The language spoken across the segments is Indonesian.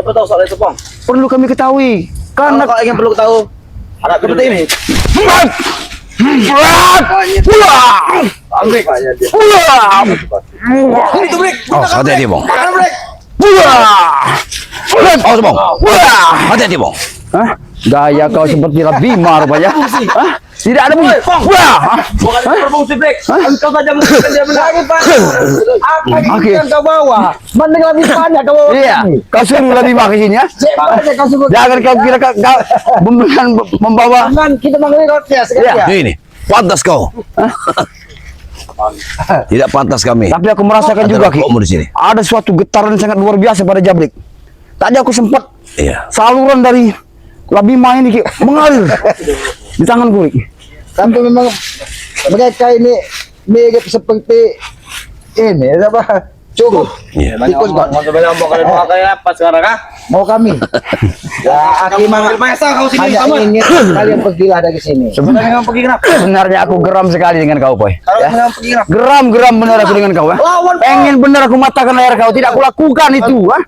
perlu tahu soal itu, Pong? Perlu kami ketahui. Karena Kalau ingin perlu tahu, anak seperti ini. Oh, hati-hati, Bang. Oh, Bang. Hati-hati, Bang. Hah? Gaya kau seperti Labima rupanya. Hah? Tidak ada bunyi. Wah. Bukan itu berfungsi brek. Engkau saja menggunakan dia benar. Apa yang kau bawa? Mending lebih banyak kau bawa. Iya, kau suruh Labima ke sini ya. Kau suruh. Jangan kau kira kau membawa. Jangan kita manggil kau sekali ya. Ini, pantas kau. Tidak pantas kami. Tapi aku merasakan juga, Ki. Kamu di sini. Ada suatu getaran yang sangat luar biasa pada Jabrik. Tadi aku sempat Iya. saluran dari Labima ini, Ki, mengalir di tanganku, Ki. Tapi memang mereka ini mirip seperti ini apa? Cukup. Iya. Tikus bang. Mau coba ngomong kalian mau kayak apa sekarang, ah? Mau kami. Ya, Aki Manggil Maesa kau sini hanya sama. ingin kalian pergilah dari sini. Sebenarnya kamu pergi kenapa? Sebenarnya aku geram sekali dengan kau, Boy. Kalau Ya. kamu pergi kenapa? Geram benar aku dengan kau, ya. Lawan, Pak. Pengen benar aku matakan layar kau, tidak aku lakukan itu, ha?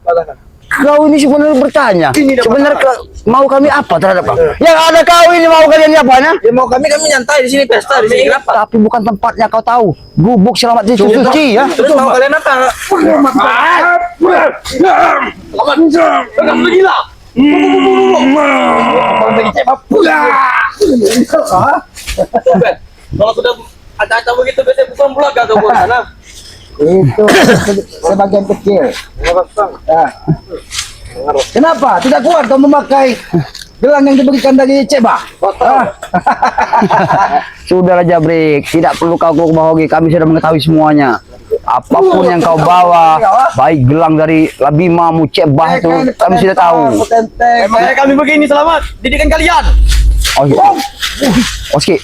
Kau ini sebenarnya bertanya, sebenarnya mau kami apa terhadap kau? Yang ada kau ini mau kalian apa, ya? Ya mau kami nyantai di sini pesta di sini kenapa? Tapi bukan tempatnya, kau tahu. Gubuk selamat suci, ya. Terus mau kalian apa? Selamat gila. Kalau sudah ada begitu biasanya bukan pulang gak ke sana. Itu sebagian kecil. Ya. Kenapa? Tidak kuat kau memakai gelang yang diberikan dari Ceba? Sudahlah Jabrik, tidak perlu kau bohongi, kami sudah mengetahui semuanya. Apapun yang kau bawa, baik gelang dari Labima, Cebah itu, kami sudah tahu. Emangnya kami begini selamat didikan kalian. Oh, iya. Oski,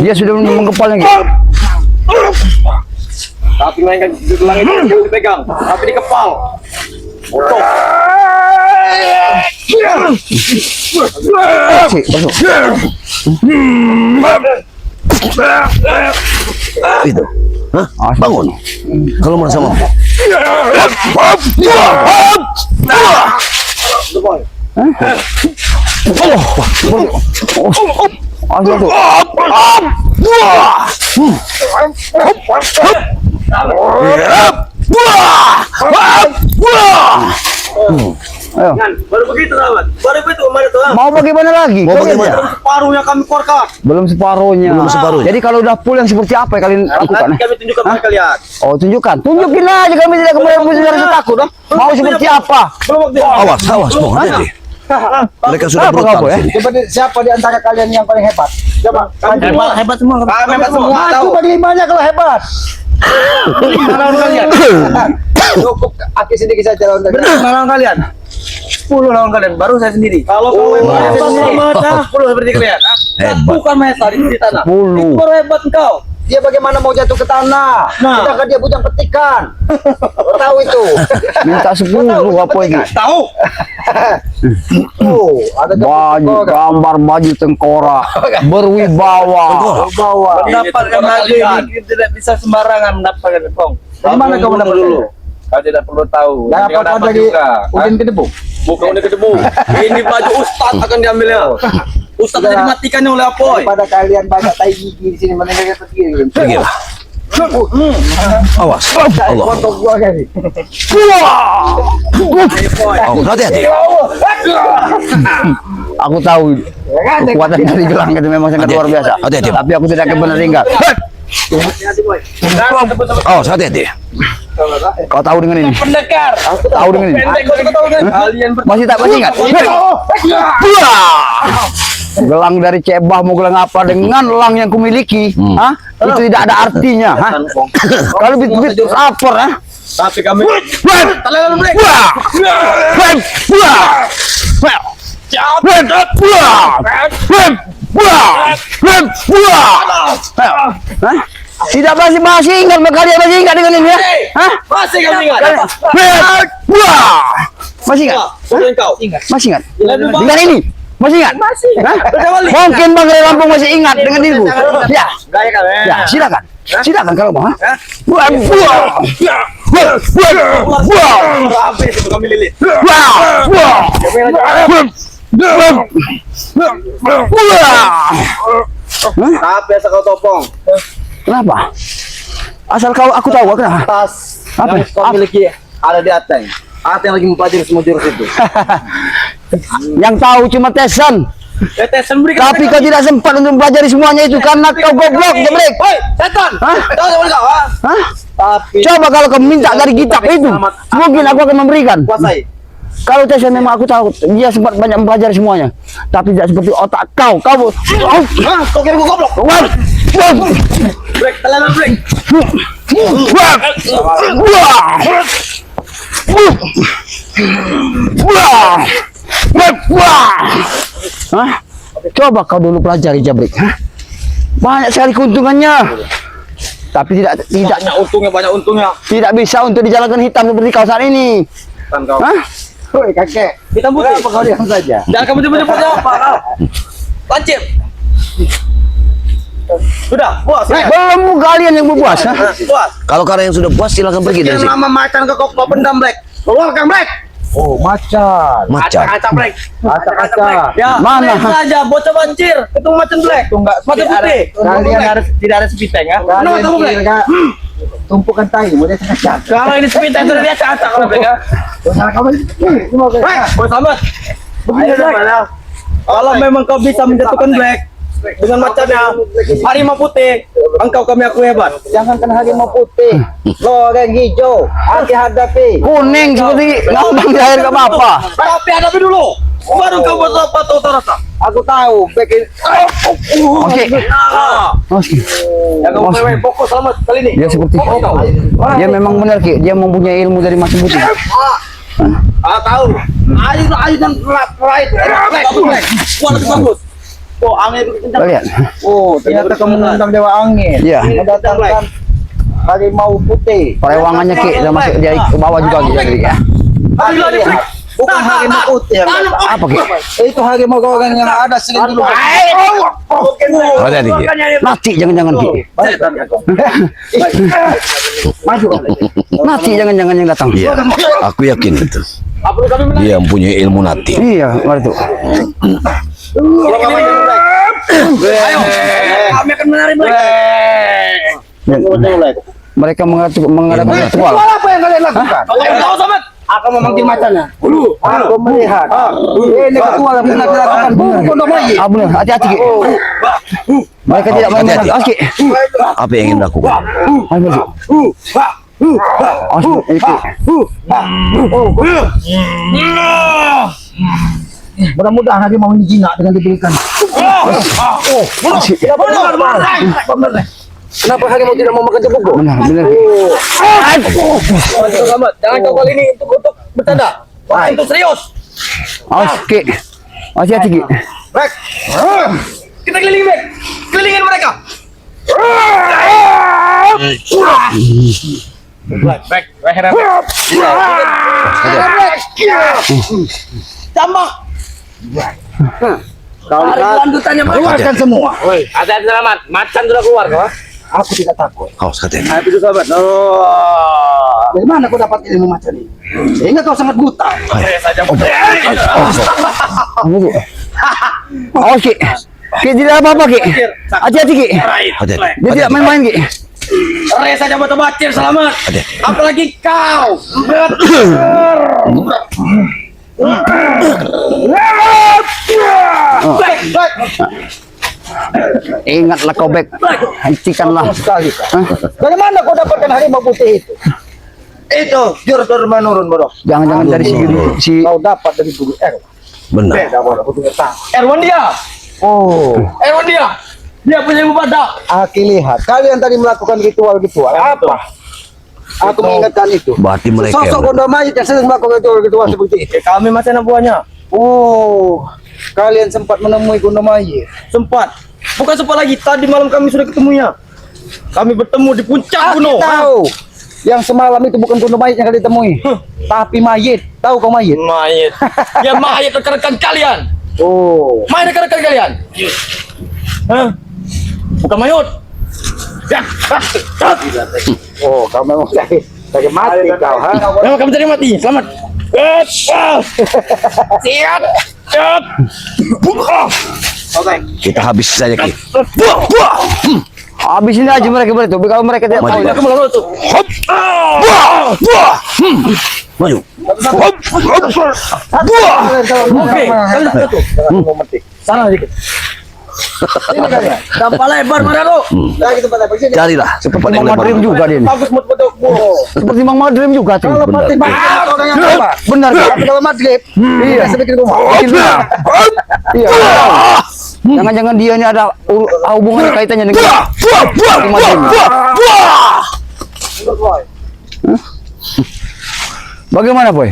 dia sudah menggepalnya, Ki. Tapi mainkan gelang itu jangan dipegang, tapi di kepal. Bodoh. Oski, masuk. Itu. Hah? Bangun. Kalau merasa mau. Ayo. Baru begitu selamat. Baru begitu kemarin tuh. Mau bagaimana lagi? Mau Kalian bagaimana? ya? Separuhnya kami keluarkan. Belum separuhnya. Belum separuhnya. Jadi kalau udah full yang seperti apa yang kalian lakukan? Nanti kami tunjukkan pada kalian. Oh, tunjukkan. Tunjukin aja, kami tidak kemudian rasa takut, oh. Mau seperti apa? Belum waktu. Awas, Bang. Hati-hati. Mereka sudah Apa brutal kau, di ya? sini. Coba siapa di antara kalian yang paling hebat? Coba. Hebat semua. Hebat semua. Nggak tahu. Aku bagaimana kalau hebat? Mana kalian? Cukup Aki sedikit saja lawan kalian. Mana lawan kalian? 10 lawan kalian, baru saya sendiri. Kalau kau hebat selamat, 10 seperti kalian. Hebat. Bukan Maesa di tanah. 10. Itu baru hebat engkau. Dia bagaimana mau jatuh ke tanah? Nah. Sedangkan dia bujang petikan. Tahu itu? Minta 10 apa ini? Tahu. Oh, ada Baju, gambar baju tengkorak, berwibawa. bawa. Mendapatkan lagi ini tidak bisa sembarangan mendapatkan Kong. Dari mana kau mendapat dulu? Kau tidak perlu tahu. Yang Nanti kau apa dapat dari juga. Udin Kedebu? Bukan udah ketemu. Ini baju Ustad akan diambilnya. Ustad Sudah. tadi dimatikannya oleh Apoy. Daripada kalian banyak tai gigi di sini, mendingan kalian pergi. Pergilah. Awas. Allah. Foto gua kali. Oh, hati-hati. Aku tahu kekuatan dari gelang itu memang sangat luar biasa. Hati-hati. Tapi aku tidak akan benar tinggal. Oh, hati-hati. Kau tahu dengan ini? Pendekar. Tahu dengan ini? Pendek kau tahu kan? Kalian Masih tak masih ingat? Gelang dari Cebah mau gelang apa dengan elang yang kumiliki? Hah? Itu tidak ada artinya, hah? Kalau bit-bit lapor, hah? Tapi kami Talan break. Tidak masih ingat, kalian masih ingat dengan ini ya? Hah? masih kami ingat. Masih ingat? Sudah engkau. Masih ingat? Lebih baik. Dengan ini? Masih ingat? Masih. Mungkin Bang Ray Lampung masih ingat dengan diriku. Ya, Gaya kalian. ya, silakan. Silakan kalau mau. Ha? Buah. Habis itu kami lilit. Tapi asal kau topong. Kenapa? Asal aku tahu kenapa? Tas Apa? yang kau miliki ada di Ateng. Ateng lagi mempelajari semua jurus itu. Yang tahu cuma Tesan. Tetesan berikan. Tapi kau tidak sempat untuk mempelajari semuanya itu karena kau goblok, Jebrek. Hoi, setan. Hah? Tahu sama kau? Hah? Tapi Coba kalau kau minta dari kitab itu, mungkin aku akan memberikan. kuasai. Kalau Tesan memang aku tahu dia sempat banyak mempelajari semuanya, tapi tidak seperti otak kau. Kau, Hah, kau kira gua goblok? Break, telan break. Hah? Coba kau dulu pelajari Jabrik. Hah? Banyak sekali keuntungannya. Tapi tidak Banyak untungnya. tidak bisa untuk dijalankan hitam seperti kau saat ini. Kan kau. Hah? Woi kakek, Hitam putih. apa kau diam saja? Jangan kamu nyebut-nyebut apa kau. Lancip. Sudah, puas. Belum kalian yang berpuas. Hah? Puas. Kalau kalian sudah puas silakan pergi dari Sekian sini. lama macan ke kau pendam Black. Keluarkan Black. Oh macan. Macan. Acak Black. Acak-acak. Ya, Mana? main saja bocah bancir. Ketemu macan Black. Enggak Macan putih. Kalian harus tidak ada sepiteng ya. kalian Kenapa kamu Black? kira tumpukan tai mau dia acak. Kalau ini sepiteng sudah dia acak kalau Black ya. Nah, kamu ini mau ke. Boy selamat. Begini Black. Kalau memang kau bisa menjatuhkan Black dengan macannya harimau putih, engkau kami aku hebat. Jangan kena harimau putih. Lo yang hijau. Hati hadapi. Kuning seperti ngambang di air gak apa-apa. Tapi hadapi dulu. Baru kau buat apa tahu rasa. Aku tahu. Bikin. Oke. Oke. Ya kau fokus selamat kali ini. Dia seperti Fokus kau. dia memang benar Ki, dia mempunyai ilmu dari macan putih. Tahu. Ayo dan right. Black. Wah lebih bagus. Oh, angin itu kencang. Lihat. Oh, ternyata kamu mengundang dewa angin. Iya. Mendatangkan harimau putih. Perewangannya Ki, udah masuk dia ke bawah juga Ki jadi ya. Ayo di break. Bukan harimau putih. Apa Ki? Itu harimau goreng yang ada sering dulu. Hati-hati, Ki. Mati jangan-jangan Ki. Maju. Mati jangan-jangan yang datang. Iya, aku yakin itu. Apa kami menang? Dia mempunyai ilmu nati. Iya, mari tuh. Ayo, kami akan menari Black. Mereka menghadapi ritual. Apa yang kalian lakukan? Ayo tahu sobat. Aku memanggil macannya. Aku melihat. Ini ketua yang pernah dilakukan. Bukan bayi. Ah benar, hati-hati Ki. Mereka tidak main-main. Hati-hati. Oke. Apa yang ingin dilakukan? Ayo Ki. Oke. Mudah-mudahan harimau ini jinak dengan diberikan. Benar. Kenapa harimau tidak mau makan jebuk? Benar. Selamat. Jangan kau kali ini untuk bercanda. Wah, itu serius. Oke. Hati-hati Ki. Black. Kita keliling Black. Kelilingin mereka. Black. Tambah. Tarik lanjutannya Black. Keluarkan semua. Hati-hati selamat. Macan sudah keluar kau. Aku tidak takut. Awas hati-hati. Ayo itu sahabat. Dari mana kau dapat ilmu macam ini? Sehingga kau sangat buta. Saja. Oke. Ki tidak apa-apa Ki. Hati-hati Ki. Hati-hati. Dia tidak main-main Ki. Res saja batu bacir selamat. Hati-hati. Apalagi kau. Black. Ingatlah kau Bek. Hentikanlah. Sekali. Dari mana kau dapatkan harimau putih itu? Itu jurus menurun bodoh. Jangan-jangan dari si Kau dapat dari guru Benar. Beda bodoh. Aku tidak tahu. Erwan dia. Oh, Dia punya ilmu badak. Aki lihat. Kalian tadi melakukan ritual-ritual. Apa? Aku mengingatkan itu. Berarti mereka Sosok yang Bondo Mayit yang sedang melakukan ritual seperti itu. Kami masih anak buahnya. Oh, kalian sempat menemui Bondo Mayit. Sempat. Bukan sempat lagi. Tadi malam kami sudah ketemunya. Kami bertemu di puncak Aku gunung. tahu. Yang semalam itu bukan Bondo Mayit yang kalian temui, tapi mayit. Tahu kau mayit? Mayit. Ya mayit rekan-rekan kalian. Oh, Mayit rekan-rekan kalian. Hah? Bukan mayut. Ya. oh, kau memang jahil. Sakit mati kau, ha? Memang kamu tadi mati. Selamat. Siap. Siap. Oke. Kita habis saja Ki. Habisin aja mereka itu. Kalau mereka tidak tahu. Aku mau lawan tuh. Maju. Oke. Kalian satu. Sana dikit. Ini kalian. Tanpa lebar mana lo? Nah, gitu pada sini. Carilah Seperti tempat yang Mang lebar. Madrim juga dia. nih. Bagus betul. Seperti Mang Madrim juga tuh. Kalau mati orang yang apa? Benar. Tapi kalau maghrib, Iya. sedikit rumah. Iya. Jangan-jangan dia ini ada hubungan kaitannya dengan Mang Madrim. Bagaimana boy?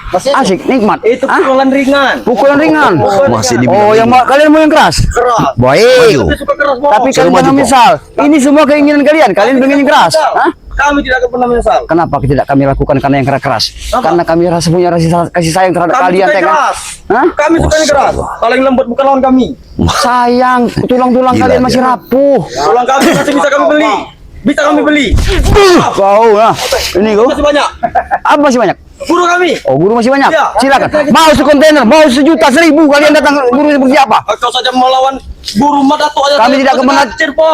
Masih Asik, nikmat. Itu Hah? pukulan ringan. Pukulan ringan. Masih dibilang Oh, yang kalian mau yang keras? Keras. Baik. Maju. Saya suka keras, Bos. Tapi kalian Suruh maju, jangan Bos. misal. Ini semua keinginan kalian. Kalian pengen yang keras. Hah? Kami tidak akan pernah menyesal. Kenapa tidak kami lakukan karena yang keras? Karena kami rasa punya kasih sayang terhadap Kami kalian, suka teh yang kan? keras. Hah? Kami suka yang keras. Kalau yang lembut bukan lawan kami. Sayang, tulang-tulang Gila kalian dia. masih rapuh. Tulang kami masih bisa kami beli. Bisa kami beli. Kau, nah, ini kau. Masih banyak. Apa masih banyak? Guru kami. Oh, guru masih banyak. Iya. Silakan. Mau sekontainer, mau 1.000.000 kalian datang guru seperti apa? Kau saja mau lawan guru Madato aja. Kami tidak akan Cirpo.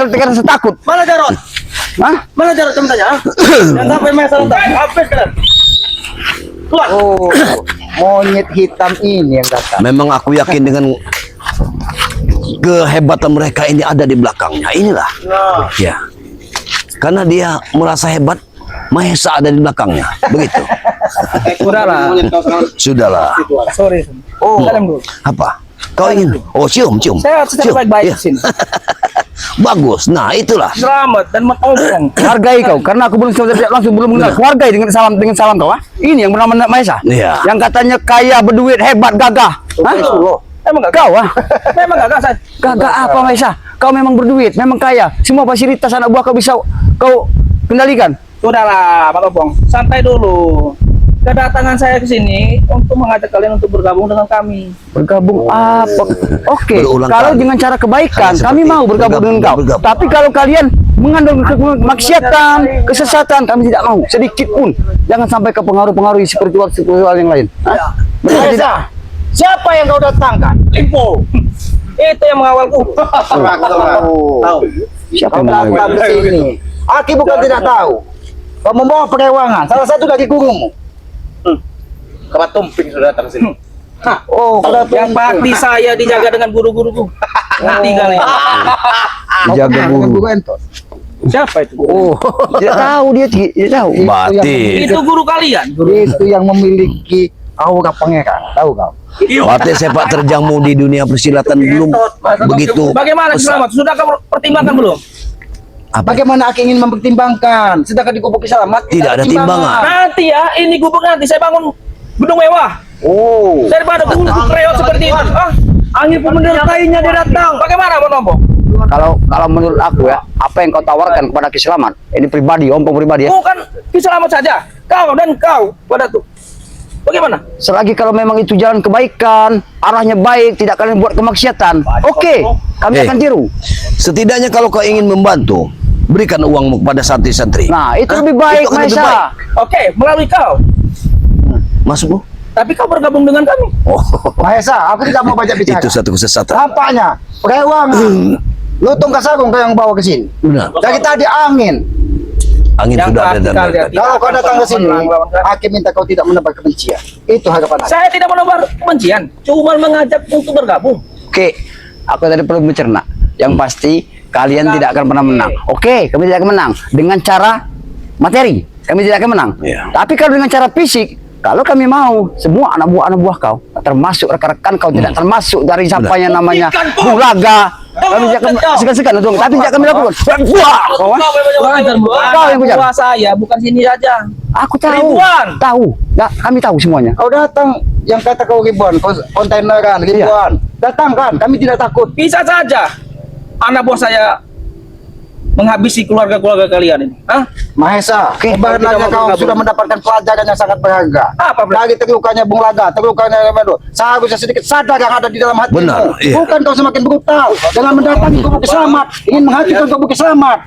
tinggal setakut. Mana Jarot? Hah? Mana Jarot kami tanya? Jangan sampai main salah tak. Habis kalian. Keluar. Oh, monyet hitam ini yang datang. Memang aku yakin dengan kehebatan mereka ini ada di belakangnya. Inilah. Nah. Ya. Karena dia merasa hebat, Mahesa ada di belakangnya. Begitu. Udahlah. Sudahlah. Sorry. Oh, Apa? Kau ingin? Oh, cium. Saya secara Cium. baik-baik Ya. di sini. Bagus. Nah, itulah. Selamat dan mengobrol. Hargai kau, karena aku langsung belum mengenal. Hargai dengan salam kau, ah. Ini yang bernama Maesa. Iya. Yang katanya kaya, berduit, hebat, gagah. Hah? Emang gak Kau, ah. Memang gak San. Gagah apa Maesa? Kau memang berduit, memang kaya. Semua fasilitas anak buah kau bisa kau kendalikan. Sudahlah, Pak Lopong. Santai dulu. Kedatangan saya ke sini untuk mengajak kalian untuk bergabung dengan kami. Bergabung apa? Oke, Berulang kalau kali. dengan cara kebaikan, Hanya kami seperti mau bergabung dengan kau. bergabung. Tapi kalau kalian mengandung kemaksiatan, kesesatan, kami tidak mau sedikit pun. Jangan sampai ke pengaruh-pengaruh spiritual yang lain. Hah? Mereka tidak. Siapa yang kau datangkan? Limpo. Itu yang mengawalku. Tahu. Siapa Kau yang mau? datang ke sini. Aki bukan tidak tahu. Kau membawa perewangan. Salah satu dari gurumu. Kebat Tumping sudah datang sini. Oh, kalau Yang bakti saya dijaga dengan guru-guruku. Nanti kali. Jaga guru. Entos. Siapa itu? Oh, tidak tahu dia tidak tahu. Batin. Itu guru kalian. Itu yang memiliki aura pangeran. Tahu kau? Batin sepak terjangmu di dunia persilatan belum begitu. Bagaimana besar. selamat? Sudah kamu pertimbangkan belum? Apa? Bagaimana Aki ingin mempertimbangkan? Sedangkan di Gubuk Selamat Tidak ada timbangan. Nanti ya, ini gubuk nanti saya bangun gedung mewah. Oh, Daripada gubuk reot seperti itu. Ah, angin pun kainnya dia datang. Bagaimana, Bang Nompo? Kalau menurut aku ya, apa yang kau tawarkan kepada Kiselamat, ini pribadi, ompong pribadi ya. Bukan Kiselamat saja. Kau dan kau pada tuh. Bagaimana? Selagi kalau memang itu jalan kebaikan, arahnya baik, tidak kalian buat kemaksiatan, oke, kami Eh. akan tiru. Setidaknya kalau kau ingin membantu, berikan uangmu kepada santri-santri. Nah, itu lebih baik, Itu akan lebih Maesa. baik. Oke, melalui kau. Masukmu? Tapi kau bergabung dengan kami. Oh, Mahesa, aku tidak mau banyak bicara. itu satu kesesatan. Nampaknya perewangan. Lutung kasarung kau yang bawa ke sini. Benar. Dari tadi angin. Angin Yang sudah ada pasti dan kalian mereka. tidak Kalau kau akan datang ke pernah sini, melawan kami. Aki minta kau tidak menebar kebencian. Itu harapan aku. Saya tidak menebar kebencian, cuma mengajak untuk bergabung. Oke, aku tadi perlu mencerna. Yang pasti kalian tidak akan pernah menang. Oke, kami tidak akan menang dengan cara materi. Kami tidak akan menang. Iya. Tapi kalau dengan cara fisik, kalau kami mau semua anak buah kau, termasuk rekan-rekan kau, tidak termasuk dari siapa yang namanya Buktikan, Bu. Bulaga. Kami tidak akan segan-segan untuk, tapi tidak kami lakukan. Wah, kau, ah? Kau yang punya. Buah saya bukan sini saja. Aku tahu. Ribuan. Tahu. Ya, kami tahu semuanya. Kau datang yang kata kau ribuan, kontaineran ribuan. Datang kan, kami tidak takut. Bisa saja anak buah saya menghabisi keluarga-keluarga kalian ini. Hah? Mahesa, Kalau sebenarnya tidak mau kau bergabung. sudah mendapatkan pelajaran yang sangat berharga. Apa, Bro? Lagi terlukanya Bung Laga, terlukanya Medo. Seharusnya sedikit sadar yang ada di dalam hatimu. Benar, iya. Bukan kau semakin brutal dengan mendatangi Gubuk Selamat, ingin menghancurkan Gubuk Selamat.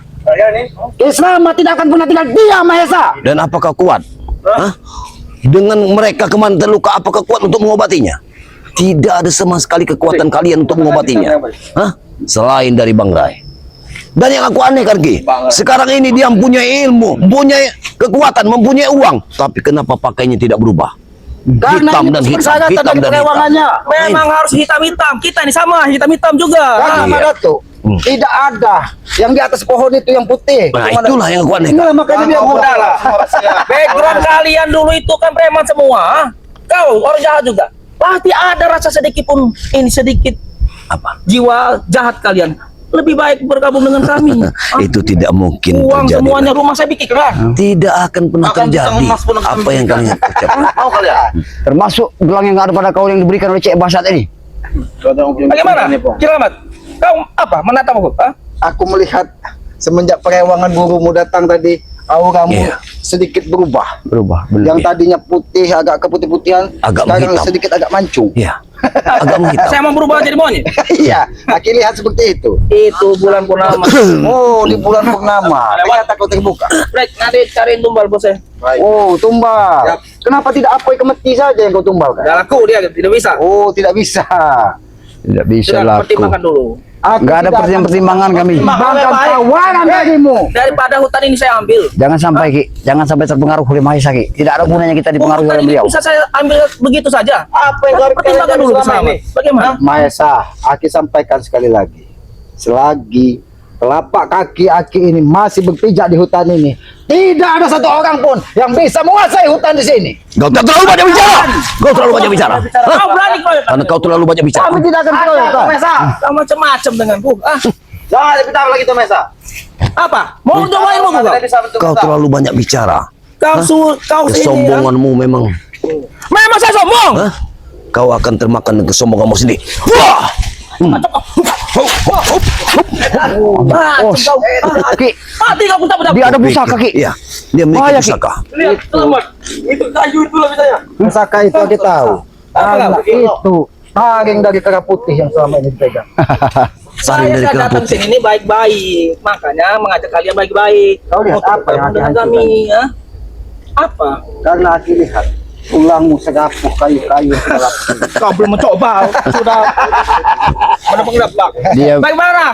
Islam tidak akan pernah tinggal diam, Mahesa. Dan apakah kuat? Hah? Dengan mereka kemana terluka, apakah kuat untuk mengobatinya? Tidak ada sama sekali kekuatan kalian untuk mengobatinya. Hah? Selain dari Bang Rai. Dan yang aku aneh kan Ki, sekarang ini dia mempunyai ilmu, mempunyai kekuatan, mempunyai uang, tapi kenapa pakainya tidak berubah? Hitam dan hitam, hitam dan hitam. Memang harus hitam-hitam. Kita ini sama hitam-hitam juga. Karena Datuk, tidak ada yang di atas pohon itu yang putih. Nah itulah yang aku aneh. Inilah makanya dia Udah lah. Background kalian dulu itu kan preman semua. Kau orang jahat juga. Pasti ada rasa sedikit pun ini sedikit Apa? jiwa jahat kalian. Lebih baik bergabung dengan kami. Itu tidak mungkin Uang terjadi. semuanya rumah saya bikin kan. Tidak akan pernah terjadi. Apa yang kalian ucapkan? Termasuk gelang yang ada pada kau yang diberikan oleh Cik Bah saat ini. Bagaimana? Kiramat. Kau apa? Menatap aku? Hah? Aku melihat semenjak perewangan gurumu datang tadi, auramu Iya. sedikit berubah. Berubah. Yang tadinya putih, agak keputih-putihan, Agak sekarang menghitam. sedikit agak mancung. Ya, agak menghitam. Saya mau berubah jadi monyet. Iya, aku lihat seperti itu. Itu bulan purnama. Oh, di bulan purnama. Ternyata kau terbuka. Baik, nanti cariin tumbal bos saya. Oh, tumbal. Kenapa tidak apoi kemeti saja yang kau tumbalkan? Dah laku dia tidak bisa. Oh, tidak bisa. Tidak bisa Sudah laku. pertimbangkan dulu. Aku Enggak ada tidak akan pertimbangan kami. Bahkan tawaran bagimu. Daripada hutan ini saya ambil. Jangan sampai Ki, jangan sampai terpengaruh oleh Mahesa Ki. Tidak ada gunanya kita dipengaruhi Hutan oleh ini beliau. bisa saya ambil begitu saja. Apa yang kau Pertimbangkan dulu bersama. Bagaimana? Mahesa, Aki sampaikan sekali lagi. Selagi telapak kaki Aki ini masih berpijak di hutan ini, tidak ada satu orang pun yang bisa menguasai hutan di sini. Kau terlalu banyak bicara. Kau terlalu banyak bicara. Hah? Kau berani kau? Karena kau terlalu banyak bicara. Kami tidak akan keroyokan. Kau macam-macam denganku. Ah, Jangan dipitar lagi tuh Mesa. apa? Mau doain mau kau? Kau terlalu banyak bicara. Kau kau ini. Kesombonganmu memang. Memang saya sombong. Hah? Kau akan termakan kesombonganmu sendiri. Wah! Oh, Ki, Mati kau pun tak dia ada pusaka Ki. Iya, dia Bahaya, memiliki Ki. pusaka. Lihat, selamat. Itu kayu itu lah misalnya. Pusaka itu kita tahu. Karena itu taring dari kera putih yang selama ini dipegang. Saring Saya dari kan kerah datang putih. sini ini baik-baik, makanya mengajak kalian baik-baik. Kau lihat Mau apa yang dengan dihancurkan? kami, ya? Apa? Karena Aki lihat tulangmu segapuh kayu-kayu gelap. Kau belum mencoba, sudah menebak-nebak. Dia- Bagaimana?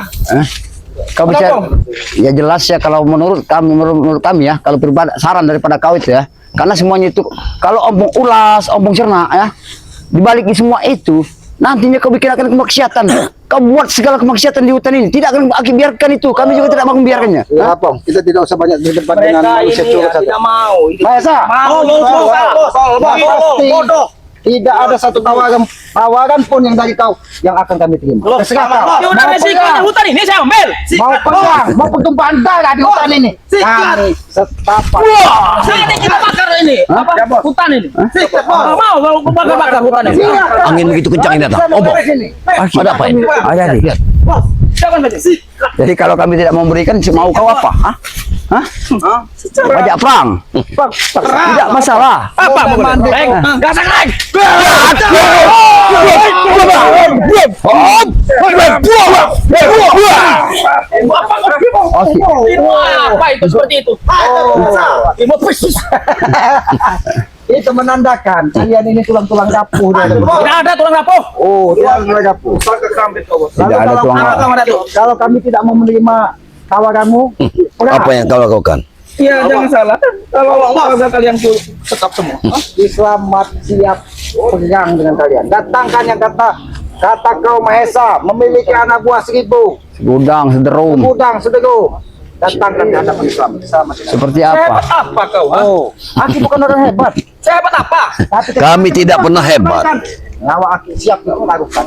Kau bisa ya jelas ya kalau menurut kami ya, kalau pribadi saran daripada kau itu ya. Karena semuanya itu kalau ompong ulas, ompong cerna ya, dibalik semua itu nantinya kau bikin akan kemaksiatan. Kau buat segala kemaksiatan di hutan ini, tidak akan Aki biarkan itu. Kami juga tidak mau membiarkannya. Ya, Pong, kita tidak usah banyak berdebat dengan Mereka manusia ini ya, curhat. tidak mau. Mahesa, Mau, pasti tidak ada satu tawaran pun yang dari kau yang akan kami terima. Terserah kau. Ya udah Mau resikonya pegang, hutan ini saya ambil. mau pegang, mau pertumpahan darah di hutan ini. Kami setapak. Wah, ini kita bakar ini. Apa? Hutan ini. Mau kalau bakar hutan ini. Angin begitu kencang ini datang. Ompong. Ada apa ini? Ada nih. Jangan berarti. Jadi kalau kami tidak memberikan, mau kau apa? Hah? Hah? Pajak perang? Tidak masalah. Apa mau baik? Gasak lagi. Apa itu seperti itu? Itu menandakan kalian ini tulang-tulang rapuh. Tidak ada tulang rapuh. Oh, tulang rapuh. Tidak ada tuang. Kalau kami tidak mau menerima tawaranmu, Apa yang kau lakukan? Iya, jangan salah. Kalau warga kalian tetap semua. Selamat siap perang dengan kalian. Datangkan yang kata kau Mahesa memiliki anak buah 1000, Gudang, sederum. gudang sedego. Datangkan di hadapan Islam sama dengan. Seperti Hebat apa? apa kau? Ha? Oh, Aki bukan orang hebat. Saya hebat apa? Tapi Kami tidak pernah hebat. Nyawa Aki siap melakukan.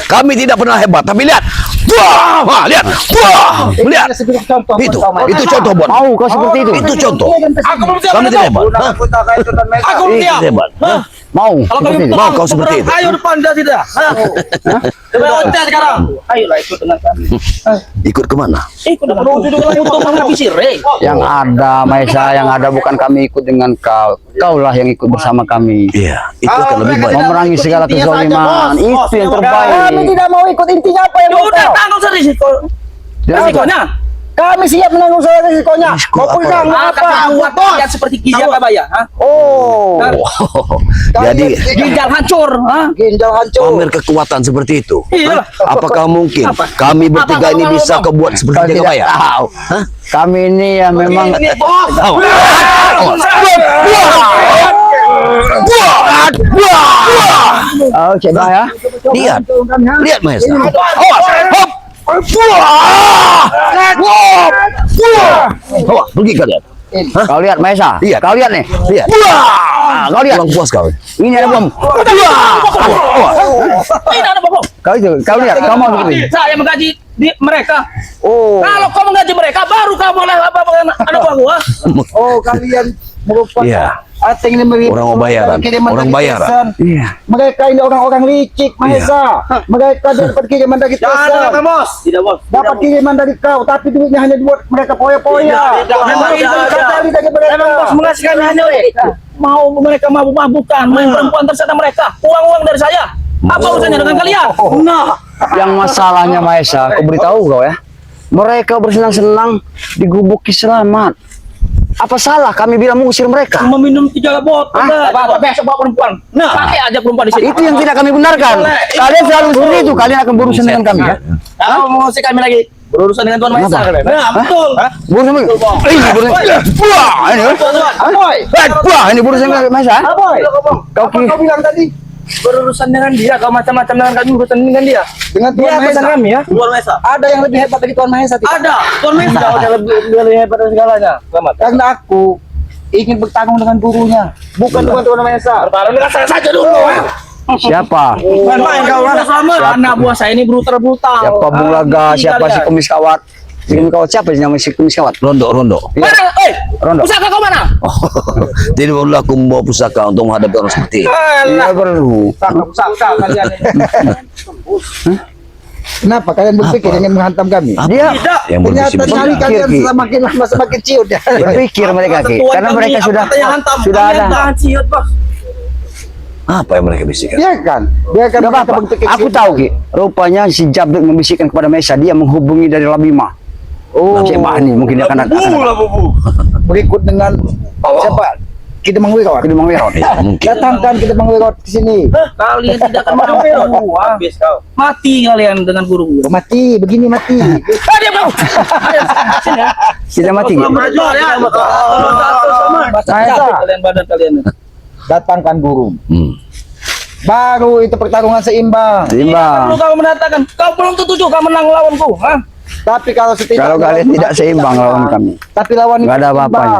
Kami tidak pernah hebat. Tapi lihat. Wah, wah, lihat. Wah, lihat. Sebagai contoh buat Itu, kau, Mahesa. itu contoh buat. Mau kau seperti itu? Itu contoh. Aku belum siap. Kami tidak hebat. Hah? Aku belum siap. Tidak hebat. Hah? Mau Kalau seperti kami itu? Mau kau seperti itu? Ayo depan dah tidak. Coba ontel sekarang. Ayolah ikut dengan kami. Ikut kemana? Ikut dengan untuk menghabisi Rey. Yang ada Maesa, yang ada bukan kami ikut dengan kau. Kaulah yang ikut bersama kami. Iya, itu akan lebih baik. Memerangi segala kezaliman. Itu yang Kami terbaik. tidak mau ikut, intinya apa yang Ya mau udah kau? tanggung resiko. Dan Resikonya. Kami siap menanggung segala risikonya. Risiko Mau apa? pegang mau Ah, apa? kakak Buat buat rakyat seperti Kijang Kabaya, ha? Oh. Jadi Ginjal hancur, ha? ginjal hancur. pamer kekuatan seperti itu. Iya lah. Apakah mungkin Apa? kami bertiga Apa ini kamu bisa ngomong? kebuat Kau seperti tidak Jagabaya? tahu. Hah? Kami ini ya memang Ini bos. oh coba ya. Lihat, lihat Mahesa. Wah, pergi kalian. Kau lihat Maesa. Lihat. Kau lihat nih. Lihat. Kau lihat. Kurang puas kau. Ini ada bom. Ini ada bom. Kau itu. Kau lihat. Kau mau seperti ini. Saya menggaji mereka. Oh. Kalau kau menggaji mereka, baru kau boleh apa anak gua. Oh, kalian merupakan Iya. asing ini memberi Orang bayaran. kiriman Orang dari bayaran. Tesan. Iya. Mereka ini orang-orang licik, Mahesa. Mereka dapat kiriman dari Tesan. bos. Tidak, bos. Dapat kiriman dari kau, tapi duitnya hanya buat mereka poya-poya. Tidak, Memang tidak, itu tidak. cari dari mereka. Emang bos mengasih kami hanya mau mereka mabuk-mabukan, main perempuan terserah mereka, uang-uang dari saya. Apa urusannya dengan kalian? Nah, Yang masalahnya Maesa, aku beritahu kau ya. Mereka bersenang-senang di gubuk Selamat. Apa salah kami bilang mengusir mereka? meminum 3 botol. Apa besok bawa perempuan? Nah, pakai aja perempuan di sini. Itu yang tidak kami benarkan. Kalian selalu seperti itu. Kalian akan berurusan dengan kami ya. Kalau mau ngusir kami lagi berurusan dengan Tuan Maesa kalian. Nah, betul. Berurusan dengan ini berurusan. Wah, ini. Aboy, Wah, ini berurusan dengan Maesa. Aboy. Kau Apa kau bilang tadi? Berurusan dengan dia, kau macam-macam dengan kami berurusan dengan dia. Dengan Tuan Dia Mahesa. pesan kami ya. Tuan Maesa. Ada yang lebih hebat dari Tuan Mahesa tidak? Ada, Tuan Maesa. Ada lebih hebat dari segalanya. Selamat. Karena aku ingin bertarung dengan gurunya, bukan dengan Tuan Mahesa. Bertarung dengan saya saja dulu. Siapa? Main kau selamat. Anak buah saya ini brutal-brutal. Siapa Bung Laga? Siapa si kumis kawat? Si kumis kawat siapa sih namanya si kumis kawat? Rondo. Mana? Rondo. Pusaka kau mana? Tidak perlu aku membawa pusaka untuk menghadapi orang seperti ini. Iya perlu. Pusaka kalian. Kenapa kalian berpikir ingin menghantam kami? Dia Tidak. Yang Ternyata berbisi-bisi. cari kalian Ki. semakin lama semakin ciut ya. berpikir mereka Ki. Karena mereka sudah ada. Apa yang mereka bisikan? Iya kan? Dia kan Gak apa-apa. Aku tahu Ki. Rupanya si Jabrik membisikkan kepada Maesa dia menghubungi dari Labima. Oh, Cik Bahni mungkin dia akan berikut dengan siapa? Kita mengwirot. Kedua Mawirot. Ya, mungkin. Datangkan kita mengwirot ke sini. Kalian tidak akan mampu. Habis kau. Mati kalian dengan guru. Mati, begini mati. Diam kau. Sini ya. Kita mati Ki. Kalian badan kalian. Datangkan guru. Baru itu pertarungan seimbang. Seimbang. Kalau kau menatakan, kau belum setuju kau menang lawanku, ha? Tapi kalau Kalau kalian tidak seimbang lawan kami. Tapi lawan Nggak ada apa-apanya.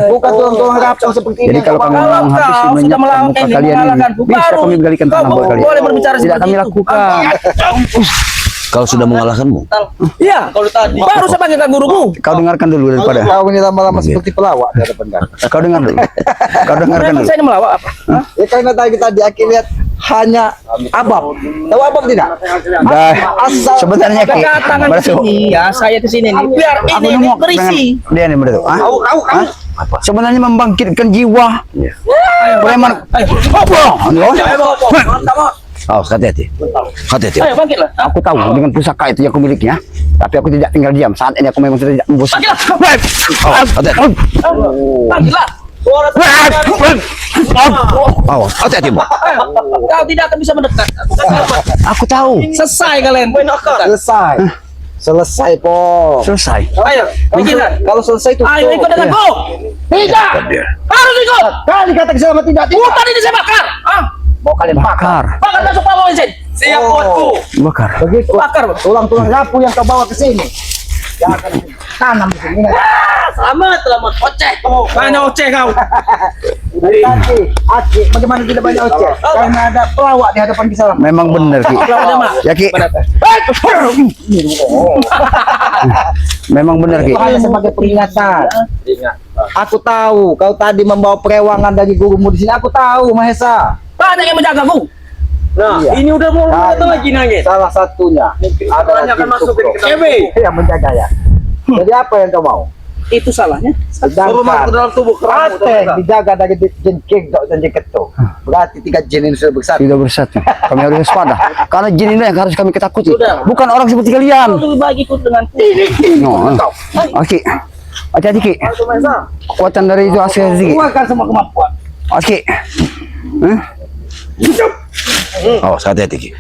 Bukan tulang-tulang rapuh seperti ini. Jadi kalau kami Kalau mau habis kau sudah menyiapkan melawan muka ini, kalian ini, mengalahkanku, bisa baru kami balikan kau tanah buat kalian. boleh berbicara Tidak seperti kami itu. lakukan. Kau sudah mengalahkanmu. Iya, kalau tadi. Baru saya panggilkan guruku. Kau dengarkan dulu daripada. Kau ini lama-lama seperti pelawak di hadapan kami. Kau dengar dulu. Kau dengarkan Memang dulu. saya ini melawak apa? Hah? Ya karena tadi Aki lihat hanya abab. Tahu abab tidak? Dah. Asal Sebenarnya Ki. Kedatangan ke Berarti- sini ya, saya ke sini nih. Biar Aku ini nemu berisi. Dia nih berarti. Hah? Sebenarnya membangkitkan jiwa. Preman. Ayo, Oh, hati-hati. Hati-hati. ayo bangkitlah. Aku tahu dengan pusaka itu yang aku miliki ya. Tapi aku tidak tinggal diam. Saat ini aku memang sudah tidak membusuk. Bangkitlah. Hati-hati. Bangkitlah. Oh, hati-hati, Mbak. Kau tidak akan bisa mendekat. Aku tahu. Selesai kalian. selesai. Selesai po. Selesai. Ayo, bangkitlah. Kalau selesai itu. Ayo ikut denganku. Tidak. Dia. Harus ikut. Kali kata selama tidak. Hutan ini saya bakar. Ah, Mau kalian bakar. Bakar. bakar masuk Pak bensin. Siap buatku. Bakar. Begitu. Bakar. Tulang-tulang rapuh yang kau bawa ke sini. Jangan tanam di sini. Selamat, selamat. Oceh. Banyak oceh kau. Dari tadi, Aki, bagaimana tidak banyak oceh? Karena ada pelawak di hadapan kita. Memang benar Ki. Ya Ki. Memang benar Ki. Itu hanya sebagai peringatan. Aku tahu kau tadi membawa perewangan dari gurumu di sini. Aku tahu, Mahesa. Banyak yang menjagaku. Nah, ini udah mau datang lagi nangis. Salah satunya adalah akan Kim masuk Sukro ke kita. yang menjaga ya. Jadi apa yang kau mau? itu salahnya. Sedangkan dalam tubuh Ate dijaga dari jin kegdok dan jin ketuk. Berarti 3 jin ini sudah bersatu. Tidak bersatu. Kami harus waspada. Karena jin ini yang harus kami ketakuti. Sudah. Bukan orang seperti kalian. Lebih baik ikut dengan No. Oke. Hati-hati Ki. Kekuatan dari itu asli Ki. Keluarkan semua kemampuan. Oke. Oh, hati-hati Ki.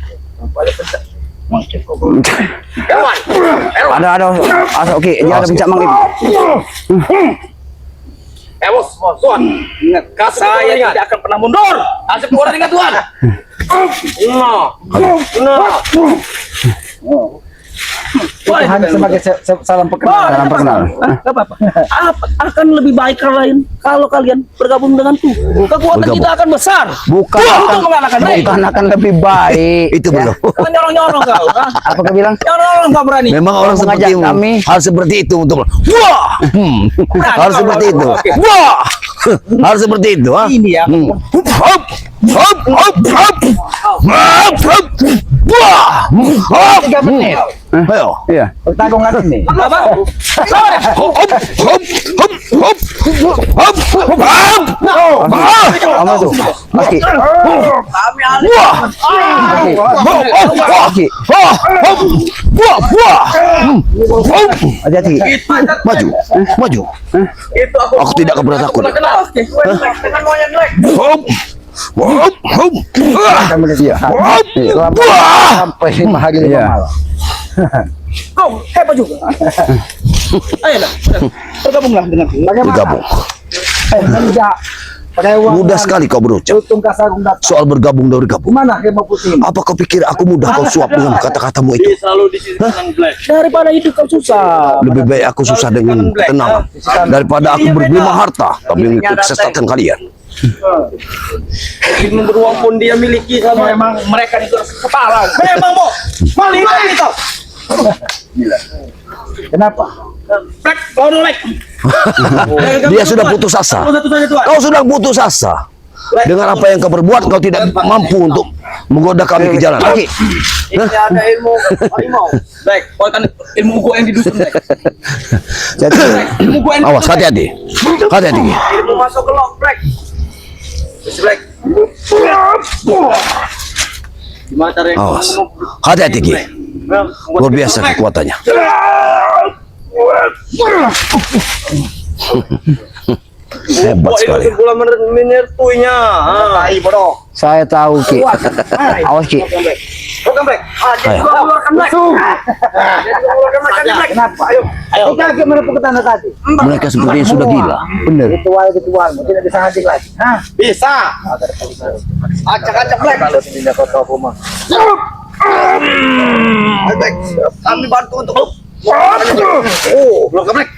Ada. Oke, dia ada pencak manggil. bos, Tuan. Ingat, saya tidak akan pernah mundur. Asep orang ingat Tuan. Itu hanya sebagai salam perkenalan. Salam perkenal. Akan lebih baik kalau kalian bergabung denganku. Kekuatan kita akan besar. Bukan Untuk mengalahkan mereka. bukan akan lebih baik. Itu belum. Jangan nyorong-nyorong kau. Apa kau bilang? Nyorong nggak berani. Memang orang mengajak seperti kami. harus seperti itu untuk wah. Harus seperti itu. Wah. Harus seperti itu, ha? Ini ya. Hop, hop, hop, hop, hop, hop. Wah. Hop. 3 menit. Ayo. Iya. Pertarungan ini. Apa? Hop, hop, hop, hop, hop, hop, hop. Apa tuh? Oke. Wah. Oke. Wah, wah. Hati-hati. Maju, maju. Itu Aku tidak akan pernah takut. Oke. Dengan wayang jelek. Hop, hop, hop. Kami lihat. Hop. Selama Wah. sampai 5 hari 5 Iya. malam. Kau hebat juga. Ayolah, bergabunglah denganku. Bergabung. Menjak Mudah sekali kau berucap. Lutung Kasarung datang. Soal bergabung dan bergabung. Gimana Harimau Putih ini? Apa kau pikir aku mudah kau suap dengan kata-katamu itu? Selalu di sini dengan Black. Daripada hidup kau susah. Lebih baik aku susah dengan ketenangan daripada aku bergelima harta tapi mengikut kesesatan kalian. Ilmu beruang pun dia miliki sama memang mereka itu kepala. Memang mau maling itu. Kenapa? Black, lawan Black. Dia sudah putus asa. Satu saja Tuan. Kau sudah putus asa. Dengan apa yang kau perbuat, kau tidak mampu untuk menggoda kami ke jalan. Oke. Ini ada ilmu harimau. Black, kau kan ilmu gua yang di dusun Black. Jadi Ilmu gua yang di Awas, dusun, Black. hati-hati. Hati-hati. Ilmu masuk ke lock Black. Black. Gimana caranya? Awas. Hati-hati, Ki. Luar biasa kekuatannya. Hebat sekali. Bola menyertuinya. Tai bodoh. saya tahu Ki. Awas Ki. Bukan Black. Ayo. Keluarkan Black. Keluarkan Black. Kenapa? Ayo. Kita lagi menepuk tanah tadi. Mereka sepertinya sudah gila. Bener. Ritual-ritualmu tidak bisa hadir lagi. Hah? Bisa. Acak-acak Black. Kalau tidak kau tahu rumah. Black. Kami bantu untuk Oh, belum Black.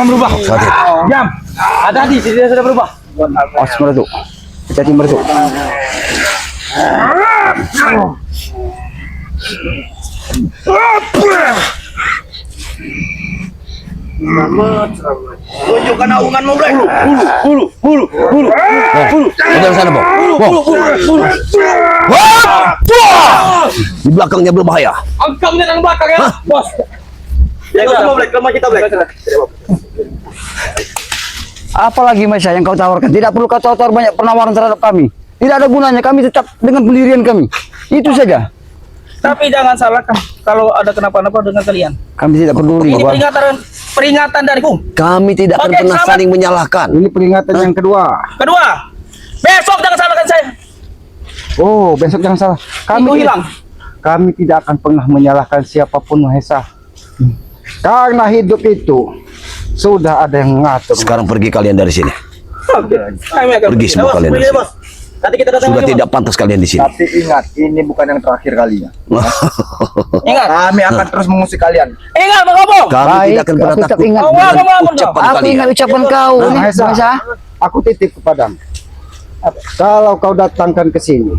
Berubah. Hati-hati. Jam. Hati-hati, dia sudah berubah. Awas meretuk. Hati-hati meretuk. Tunjukkan naunganmu, Black. Hulu. Ada sana, Bang. Wah! Wah! Di belakangnya berbahaya. Angkatnya dari belakang ya, bos. Jaga semua Black, lemah kita Black. Apalagi Mas yang kau tawarkan? Tidak perlu kau tawar banyak penawaran terhadap kami. Tidak ada gunanya, kami tetap dengan pendirian kami. Itu saja. Tapi jangan salahkan kalau ada kenapa-napa dengan kalian. Kami tidak peduli. Ini Bang. peringatan dariku. Kami tidak akan Oke, pernah selamat. saling menyalahkan. Ini peringatan yang kedua. Kedua, besok jangan salahkan saya. Oh, besok jangan salah. Itu hilang. Kami tidak akan pernah menyalahkan siapapun, Mahesa. Karena hidup itu sudah ada yang mengatur. Sekarang pergi kalian dari sini. Kami akan Pergi semua kalian dari sini. Nanti kita datang Sudah lagi, tidak pantas kalian di sini. Tapi ingat, ini bukan yang terakhir kalinya. Bos. Ingat, Kami akan terus mengusik kalian. ingat Bang Obong. Kami Baik, tidak akan pernah aku tetap takut ingat. dengan Bangun, ucapan Aku kalian. ingat ucapan kau. nih, Mahesa, Mahesa. aku titip kepadamu. Kalau kau datangkan ke sini,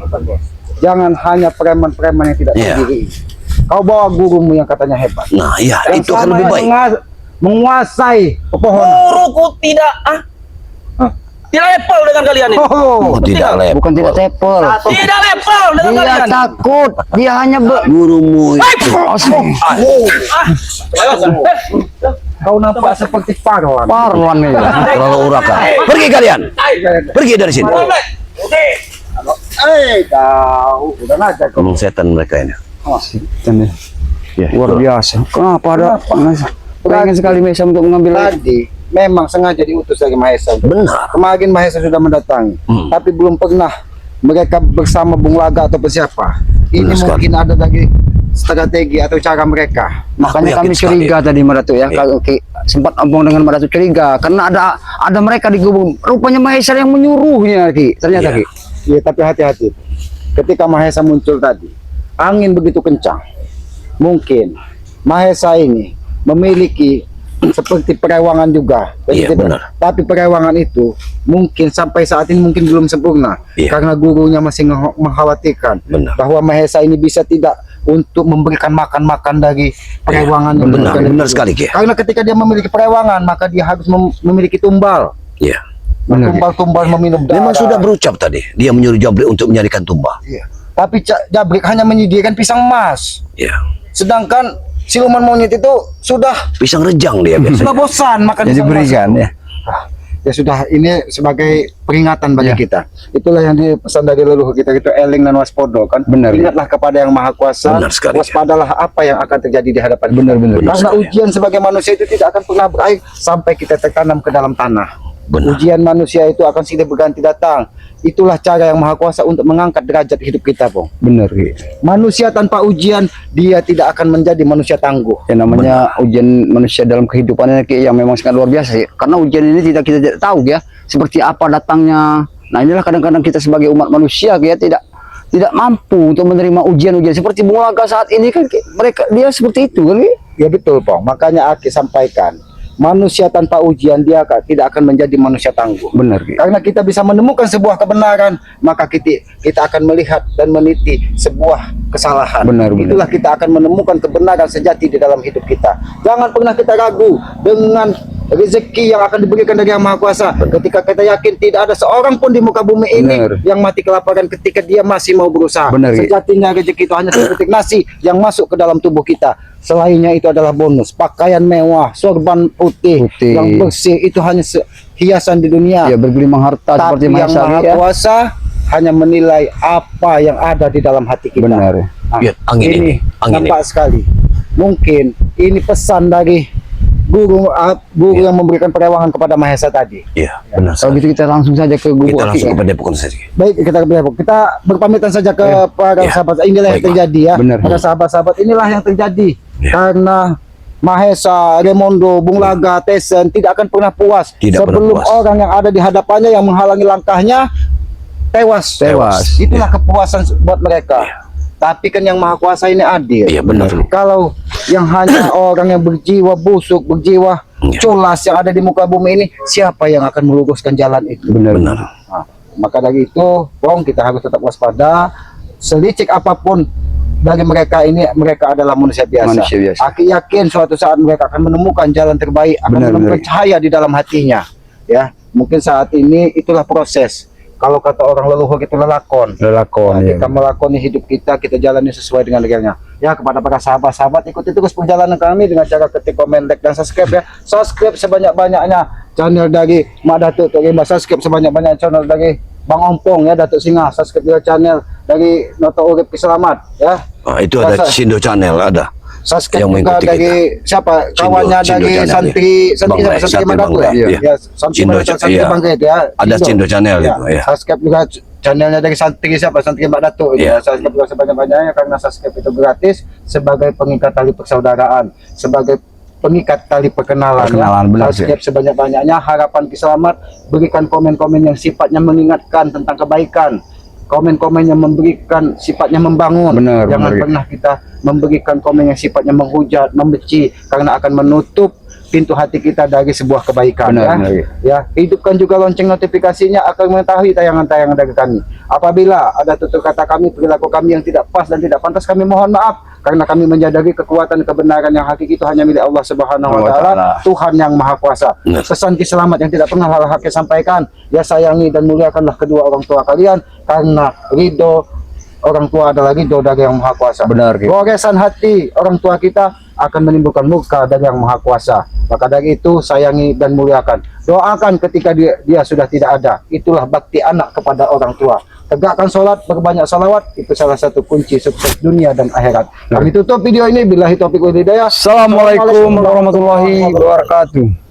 jangan hanya preman-preman yang tidak Iya. terdiri. Kau bawa gurumu yang katanya hebat. Nah, iya, Yang itu akan sama lebih yang baik. menguasai pepohonan. Guruku tidak Tidak level dengan kalian ini. Oh, tidak level. Bukan tidak tepel. Tidak level dengan Dia kalian. takut. Dia hanya Gurumu itu. Asli. Kau nampak seperti Parwan. Parwan nih. Terlalu urakan. Pergi kalian. Pergi dari sini. Kau udah ngajar kau. Ngomong setan mereka ini. Ya, Luar biasa. Kenapa ada? Pengen sekali Mesa untuk mengambil Tadi memang sengaja diutus lagi Mahesa. Benar. Kemarin Mahesa sudah mendatangi, tapi belum pernah mereka bersama Bung Laga atau siapa. Ini Benar sekali. mungkin ada lagi strategi atau cara mereka. Makanya Aku kami yakin sekali. curiga tadi Madatu ya. Kalau sempat omong dengan Madatu curiga karena ada mereka di gubuk. Rupanya Mahesa yang menyuruhnya Ki. Ternyata Iya. Ki. Iya, tapi hati-hati. Ketika Mahesa muncul tadi, angin begitu kencang. Mungkin Mahesa ini memiliki seperti perewangan juga. Iya, Begitu, benar. Tapi perewangan itu mungkin sampai saat ini mungkin belum sempurna. Iya. Karena gurunya masih mengkhawatirkan Benar. bahwa Mahesa ini bisa tidak untuk memberikan makan-makan dari perewangan. yang Benar, diberikan benar itu. sekali, Ki. Karena ketika dia memiliki perewangan, maka dia harus memiliki tumbal. Iya. Benar, Tumbal-tumbal meminum darah. Memang sudah berucap tadi. Dia menyuruh Jabrik untuk menyarikan tumbal. Iya. Tapi Jabrik hanya menyediakan pisang emas. Iya. Sedangkan siluman monyet itu sudah Pisang rejang dia biasanya. bosan makan Jadi pisang emas. berikan ya. Ya sudah, ini sebagai peringatan bagi Ya. kita. Itulah yang dipesan dari leluhur kita itu eling dan waspodo kan. Benar. Ingatlah kepada yang maha kuasa. Benar sekali. Waspadalah apa yang akan terjadi di hadapan kita. Benar. Benar Karena sekali. ujian sebagai manusia itu tidak akan pernah berakhir sampai kita tertanam ke dalam tanah. Benar. Ujian manusia itu akan silih berganti datang. Itulah cara yang maha kuasa untuk mengangkat derajat hidup kita, Bung. Benar Ki. Manusia tanpa ujian, dia tidak akan menjadi manusia tangguh. Yang namanya ujian manusia dalam kehidupannya Ki, yang memang sangat luar biasa ya. Karena ujian ini kita tidak tahu ya seperti apa datangnya. Nah inilah kadang-kadang kita sebagai umat manusia Ki, ya tidak mampu untuk menerima ujian-ujian seperti Bung Laga saat ini kan Ki. Dia seperti itu kan Ki. Ya betul, Pong. Makanya Aki sampaikan, manusia tanpa ujian dia tidak akan menjadi manusia tangguh. Benar Ki. Karena kita bisa menemukan sebuah kebenaran, maka kita akan melihat dan meniti sebuah kesalahan. Benar. Itulah kita akan menemukan kebenaran sejati di dalam hidup kita. Jangan pernah kita ragu dengan rezeki yang akan diberikan dari Yang Maha Kuasa. Ketika kita yakin tidak ada seorang pun di muka bumi ini Benar. yang mati kelaparan ketika dia masih mau berusaha. Benar, Ki. Sejatinya rezeki itu hanya seperti nasi yang masuk ke dalam tubuh kita. Selainnya itu adalah bonus. Pakaian mewah, sorban putih, Putih. yang bersih itu hanya hiasan di dunia. Ya bergelimang harta Tapi seperti yang Mahesa Maha ya. Kuasa hanya menilai apa yang ada di dalam hati kita. Benar. Nah, Lihat, angin ini. Angin nampak sekali. Mungkin ini pesan dari guru yang memberikan perewangan kepada Mahesa tadi. Iya, benar. Kalau sekali. gitu kita langsung saja ke gubuk Kita langsung Ki, ke ya. Padepokan saja. Baik, kita berpamitan saja ke para Ya. sahabat. Inilah yang Baiklah. terjadi ya. Benar. Para sahabat-sahabat, inilah yang terjadi. Ya. Karena Mahesa, Remondo, Bung Laga, Tesen tidak akan pernah puas Tidak pernah sebelum puas. orang yang ada di hadapannya yang menghalangi langkahnya tewas. Tewas. Itulah kepuasan buat mereka. Tapi kan yang Maha Kuasa ini adil. Iya, benar. Kalau yang hanya orang yang berjiwa busuk, berjiwa Iya. culas yang ada di muka bumi ini, siapa yang akan meluruskan jalan itu? Benar. Benar. Nah, maka dari itu, Bong, kita harus tetap waspada. Selicik apapun dari mereka ini, mereka adalah manusia biasa. Manusia biasa. Aki yakin suatu saat mereka akan menemukan jalan terbaik, akan Benar, menemukan benar. cahaya di dalam hatinya. Ya, mungkin saat ini itulah proses. Kalau kata orang leluhur itu lelakon. Lelakon ya. Kita melakoni hidup kita jalani sesuai dengan regelnya. Ya, kepada para sahabat-sahabat, ikuti terus perjalanan kami dengan cara ketik, komen, like, dan subscribe ya. Subscribe sebanyak-banyaknya channel dari Mak Datuk Tok Rimba, subscribe sebanyak-banyaknya channel dari Bang Ompong ya, Datuk Singa, subscribe juga channel dari Noto Urip Kiselamat ya. Ah, itu ada Rasa- Sindo Channel, ada. Subscribe Yang juga mengikuti dari siapa kawannya Cindo dari Channel, santri ya. santri Bang Ray, santri Santri Mak Datuk Bang ya. Ray, iya. Ya, santri Cindo, santri iya. Bang Ray ya. Ada Cindo Channel itu, ya. Subscribe juga channelnya dari santri siapa? Santri Mbak Datuk. Iya. Ya, subscribe juga sebanyak-banyaknya karena subscribe itu gratis sebagai pengikat tali persaudaraan, sebagai pengikat tali perkenalan. Perkenalan, benar, Subscribe sebanyak-banyaknya. Harapan Kiselamat, berikan komen-komen yang sifatnya mengingatkan tentang kebaikan. Komen-komen yang memberikan sifatnya membangun. Benar, Jangan benar. pernah kita memberikan komen yang sifatnya menghujat, membenci, karena akan menutup pintu hati kita dari sebuah kebaikan. Benar, Ya. benar. Ya, hidupkan juga lonceng notifikasinya akan mengetahui tayangan-tayangan dari kami. Apabila ada tutur kata kami, perilaku kami yang tidak pas dan tidak pantas, kami mohon maaf. karena kami menjadari kekuatan kebenaran yang hakiki itu hanya milik Allah Subhanahu wa taala, Tuhan yang Maha Kuasa. Pesan selamat yang tidak pernah Al-Haq sampaikan, ya sayangi dan muliakanlah kedua orang tua kalian karena ridho orang tua adalah ridho dari yang Maha Kuasa. Benar, Ki. Goresan hati orang tua kita akan menimbulkan murka dari yang Maha Kuasa. Maka dari itu sayangi dan muliakan. Doakan ketika dia sudah tidak ada. Itulah bakti anak kepada orang tua. Tegakkan sholat, berbanyak salawat, itu salah satu kunci sukses dunia dan akhirat. Kami tutup video ini. Billahi taufiq wal hidayah. Assalamualaikum warahmatullahi wabarakatuh.